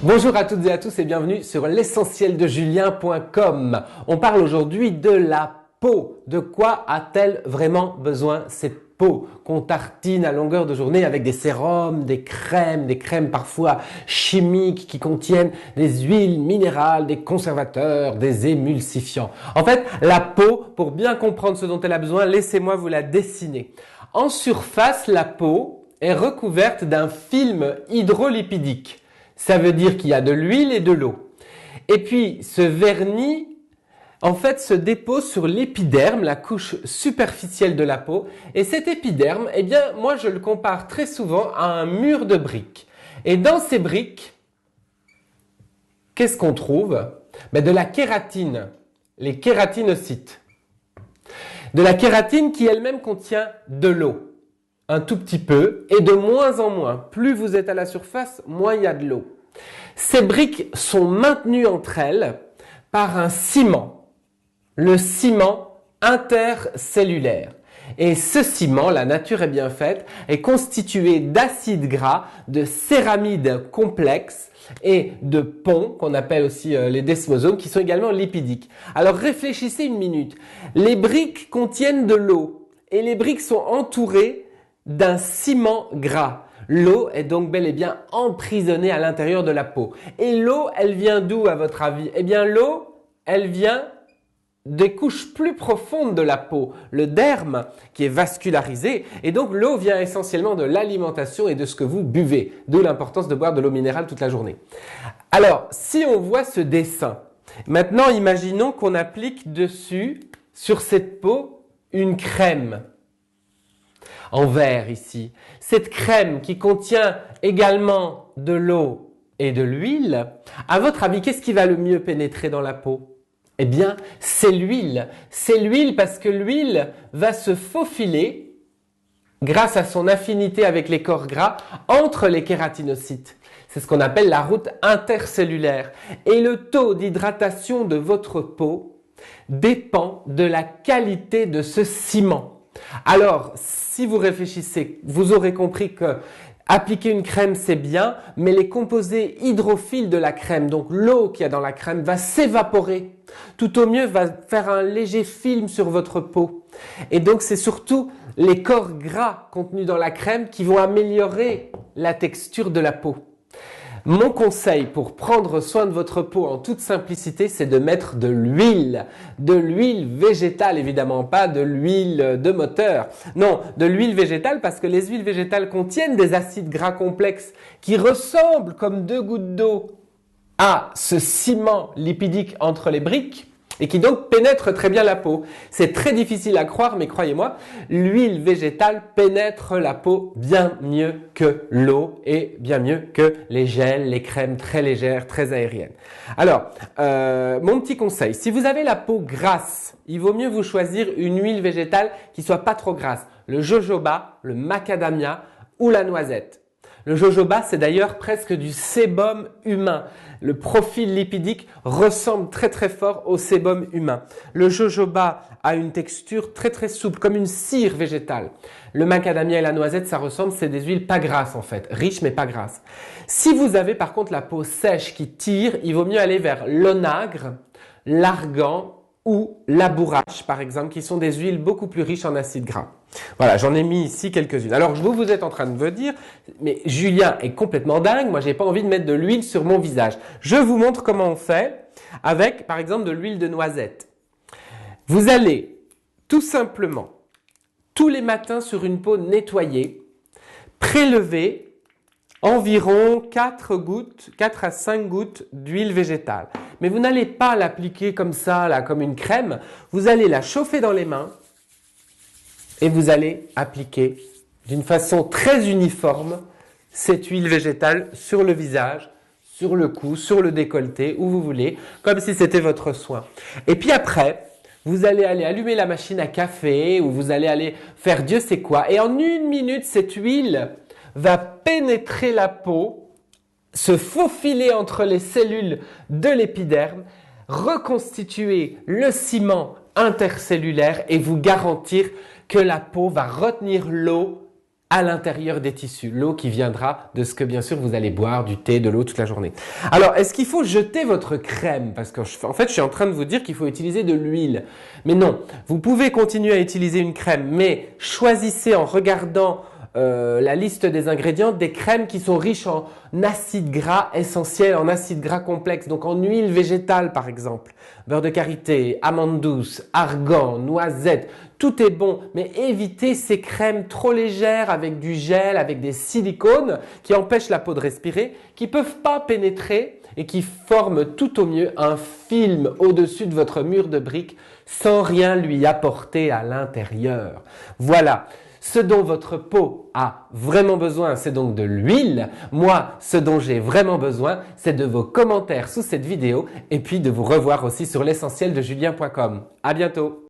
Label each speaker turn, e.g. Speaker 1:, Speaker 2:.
Speaker 1: Bonjour à toutes et à tous et bienvenue sur l'essentiel-de-julien.com. On parle aujourd'hui de la peau. De quoi a-t-elle vraiment besoin cette peau qu'on tartine à longueur de journée avec des sérums, des crèmes parfois chimiques qui contiennent des huiles minérales, des conservateurs, des émulsifiants. En fait, la peau, pour bien comprendre ce dont elle a besoin, laissez-moi vous la dessiner. En surface, la peau est recouverte d'un film hydrolipidique. Ça veut dire qu'il y a de l'huile et de l'eau. Et puis, ce vernis, en fait, se dépose sur l'épiderme, la couche superficielle de la peau. Et cet épiderme, eh bien, moi, je le compare très souvent à un mur de briques. Et dans ces briques, qu'est-ce qu'on trouve? De la kératine, les kératinocytes. De la kératine qui elle-même contient de l'eau. Un tout petit peu et de moins en moins. Plus vous êtes à la surface, moins il y a de l'eau. Ces briques sont maintenues entre elles par un ciment, le ciment intercellulaire. Et ce ciment, la nature est bien faite, est constitué d'acides gras, de céramides complexes et de ponts, qu'on appelle aussi les desmosomes, qui sont également lipidiques. Alors réfléchissez une minute. Les briques contiennent de l'eau et les briques sont entourées d'un ciment gras. L'eau est donc bel et bien emprisonnée à l'intérieur de la peau. Et l'eau, elle vient d'où à votre avis? Eh bien l'eau, elle vient des couches plus profondes de la peau, le derme qui est vascularisé. Et donc l'eau vient essentiellement de l'alimentation et de ce que vous buvez. D'où l'importance de boire de l'eau minérale toute la journée. Alors, si on voit ce dessin, maintenant imaginons qu'on applique dessus, sur cette peau, une crème. En vert ici. Cette crème qui contient également de l'eau et de l'huile, à votre avis, qu'est-ce qui va le mieux pénétrer dans la peau? Eh bien, c'est l'huile. C'est l'huile parce que l'huile va se faufiler grâce à son affinité avec les corps gras entre les kératinocytes. C'est ce qu'on appelle la route intercellulaire. Et le taux d'hydratation de votre peau dépend de la qualité de ce ciment. Alors, si vous réfléchissez, vous aurez compris que appliquer une crème, c'est bien, mais les composés hydrophiles de la crème, donc l'eau qu'il y a dans la crème, va s'évaporer. Tout au mieux, va faire un léger film sur votre peau. Et donc, c'est surtout les corps gras contenus dans la crème qui vont améliorer la texture de la peau. Mon conseil pour prendre soin de votre peau en toute simplicité, c'est de mettre de l'huile végétale, évidemment pas de l'huile de moteur. Non, de l'huile végétale parce que les huiles végétales contiennent des acides gras complexes qui ressemblent comme deux gouttes d'eau à ce ciment lipidique entre les briques et qui donc pénètre très bien la peau. C'est très difficile à croire, mais croyez-moi, l'huile végétale pénètre la peau bien mieux que l'eau et bien mieux que les gels, les crèmes très légères, très aériennes. Alors, mon petit conseil, si vous avez la peau grasse, il vaut mieux vous choisir une huile végétale qui soit pas trop grasse. Le jojoba, le macadamia ou la noisette. Le jojoba, c'est d'ailleurs presque du sébum humain. Le profil lipidique ressemble très très fort au sébum humain. Le jojoba a une texture très très souple, comme une cire végétale. Le macadamia et la noisette, ça ressemble, c'est des huiles pas grasses en fait, riches mais pas grasses. Si vous avez par contre la peau sèche qui tire, il vaut mieux aller vers l'onagre, l'argan ou la bourrache par exemple, qui sont des huiles beaucoup plus riches en acides gras. Voilà, j'en ai mis ici quelques-unes. Alors vous êtes en train de me dire, mais Julien est complètement dingue, moi j'ai pas envie de mettre de l'huile sur mon visage. Je vous montre comment on fait avec par exemple de l'huile de noisette. Vous allez tout simplement, tous les matins sur une peau nettoyée, prélever environ 4 à 5 gouttes d'huile végétale. Mais vous n'allez pas l'appliquer comme ça, là, comme une crème. Vous allez la chauffer dans les mains et vous allez appliquer d'une façon très uniforme cette huile végétale sur le visage, sur le cou, sur le décolleté, où vous voulez, comme si c'était votre soin. Et puis après, vous allez aller allumer la machine à café ou vous allez aller faire Dieu sait quoi. Et en 1 minute, cette huile va pénétrer la peau, se faufiler entre les cellules de l'épiderme, reconstituer le ciment intercellulaire et vous garantir que la peau va retenir l'eau à l'intérieur des tissus. L'eau qui viendra de ce que bien sûr vous allez boire, du thé, de l'eau toute la journée. Alors, est-ce qu'il faut jeter votre crème? Parce qu'en fait, je suis en train de vous dire qu'il faut utiliser de l'huile. Mais non, vous pouvez continuer à utiliser une crème, mais choisissez en regardant la liste des ingrédients des crèmes qui sont riches en acides gras essentiels, en acides gras complexes, donc en huile végétale par exemple, beurre de karité, amandes douces, argan, noisettes, tout est bon, mais évitez ces crèmes trop légères avec du gel, avec des silicones qui empêchent la peau de respirer, qui peuvent pas pénétrer et qui forment tout au mieux un film au-dessus de votre mur de briques sans rien lui apporter à l'intérieur. Voilà. Ce dont votre peau a vraiment besoin, c'est donc de l'huile. Moi, ce dont j'ai vraiment besoin, c'est de vos commentaires sous cette vidéo et puis de vous revoir aussi sur l'essentiel de julien.com. À bientôt.